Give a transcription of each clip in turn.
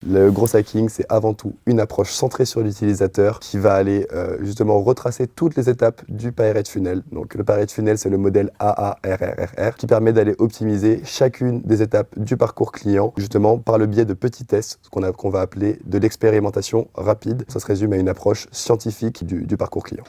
Le gros hacking, c'est avant tout une approche centrée sur l'utilisateur qui va aller justement retracer toutes les étapes du Pirate Funnel. Donc le Pirate Funnel, c'est le modèle AARRRR qui permet d'aller optimiser chacune des étapes du parcours client, justement par le biais de petits tests, qu'on va appeler de l'expérimentation rapide. Ça se résume à une approche scientifique du parcours client.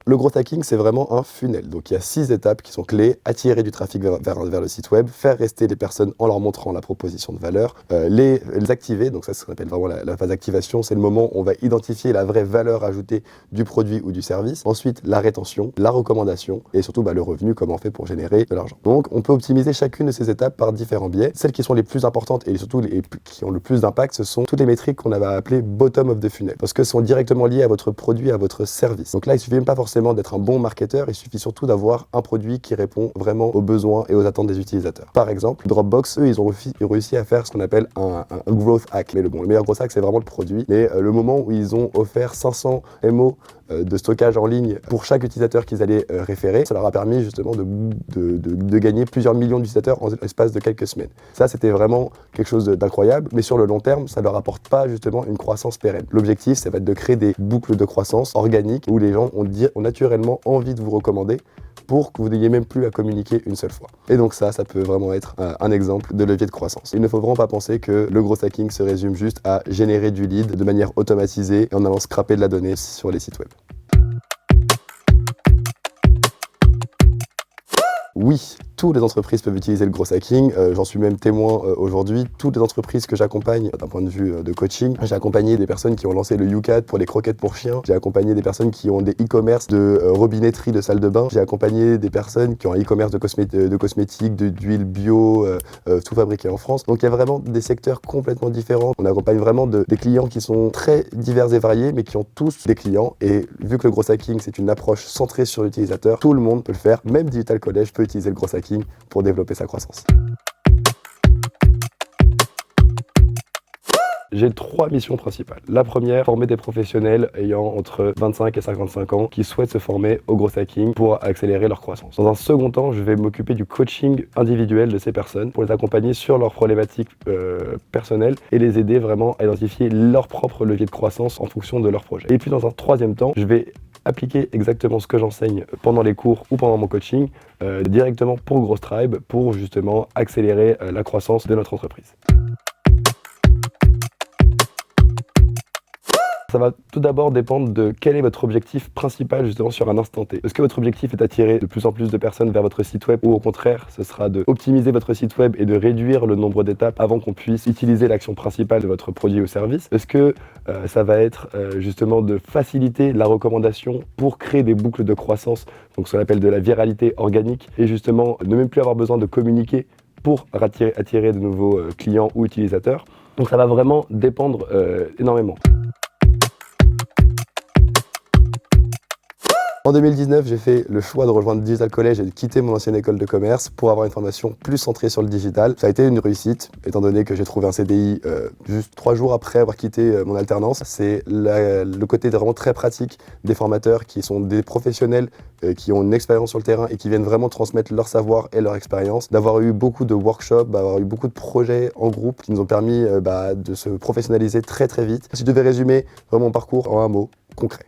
Le gros hacking, c'est vraiment un funnel. Donc, il y a 6 étapes qui sont clés. Attirer du trafic vers le site web, faire rester les personnes en leur montrant la proposition de valeur, les activer. Donc, ça, ce qu'on appelle vraiment la phase d'activation. C'est le moment où on va identifier la vraie valeur ajoutée du produit ou du service. Ensuite, la rétention, la recommandation et surtout le revenu, comment on fait pour générer de l'argent. Donc, on peut optimiser chacune de ces étapes par différents biais. Celles qui sont les plus importantes et surtout qui ont le plus d'impact, ce sont toutes les métriques qu'on avait appelées bottom of the funnel parce que sont directement liées à votre produit, à votre service. Donc là, il suffit même pas forcément d'être un bon marketeur, il suffit surtout d'avoir un produit qui répond vraiment aux besoins et aux attentes des utilisateurs. Par exemple, Dropbox, eux, ils ont réussi à faire ce qu'on appelle un growth hack. Mais le meilleur growth hack, c'est vraiment le produit. Mais le moment où ils ont offert 500 MO de stockage en ligne pour chaque utilisateur qu'ils allaient référer, ça leur a permis justement de gagner plusieurs millions d'utilisateurs en l'espace de quelques semaines. Ça, c'était vraiment quelque chose d'incroyable, mais sur le long terme, ça ne leur apporte pas justement une croissance pérenne. L'objectif, ça va être de créer des boucles de croissance organiques où les gens ont naturellement envie de vous recommander pour que vous n'ayez même plus à communiquer une seule fois. Et donc ça peut vraiment être un exemple de levier de croissance. Il ne faut vraiment pas penser que le gros hacking se résume juste à générer du lead de manière automatisée et en allant scraper de la donnée sur les sites web. Oui, toutes les entreprises peuvent utiliser le gros hacking. J'en suis même témoin aujourd'hui. Toutes les entreprises que j'accompagne d'un point de vue de coaching, j'ai accompagné des personnes qui ont lancé le YouCat pour les croquettes pour chiens. J'ai accompagné des personnes qui ont des e-commerce de robinetterie de salle de bain. J'ai accompagné des personnes qui ont un e-commerce de cosmétiques, d'huile bio, tout fabriqué en France. Donc il y a vraiment des secteurs complètement différents. On accompagne vraiment des clients qui sont très divers et variés, mais qui ont tous des clients. Et vu que le gros hacking, c'est une approche centrée sur l'utilisateur, tout le monde peut le faire. Même Digital College peut utiliser le gros hacking pour développer sa croissance. J'ai 3 missions principales. La première, former des professionnels ayant entre 25 et 55 ans qui souhaitent se former au gros hacking pour accélérer leur croissance. Dans un second temps, je vais m'occuper du coaching individuel de ces personnes pour les accompagner sur leurs problématiques personnelles et les aider vraiment à identifier leur propre levier de croissance en fonction de leur projet. Et puis dans un troisième temps, je vais appliquer exactement ce que j'enseigne pendant les cours ou pendant mon coaching directement pour Growth Tribe pour justement accélérer la croissance de notre entreprise. Ça va tout d'abord dépendre de quel est votre objectif principal justement sur un instant T. Est-ce que votre objectif est d'attirer de plus en plus de personnes vers votre site web ou au contraire, ce sera de optimiser votre site web et de réduire le nombre d'étapes avant qu'on puisse utiliser l'action principale de votre produit ou service? Est-ce que ça va être justement de faciliter la recommandation pour créer des boucles de croissance, donc ce qu'on appelle de la viralité organique et justement ne même plus avoir besoin de communiquer pour attirer de nouveaux clients ou utilisateurs? Donc ça va vraiment dépendre énormément. En 2019, j'ai fait le choix de rejoindre Digital College et de quitter mon ancienne école de commerce pour avoir une formation plus centrée sur le digital. Ça a été une réussite, étant donné que j'ai trouvé un CDI juste 3 jours après avoir quitté mon alternance. C'est le côté vraiment très pratique des formateurs qui sont des professionnels qui ont une expérience sur le terrain et qui viennent vraiment transmettre leur savoir et leur expérience. D'avoir eu beaucoup de workshops, d'avoir eu beaucoup de projets en groupe qui nous ont permis de se professionnaliser très très vite. Si je devais résumer vraiment mon parcours en un mot, concret.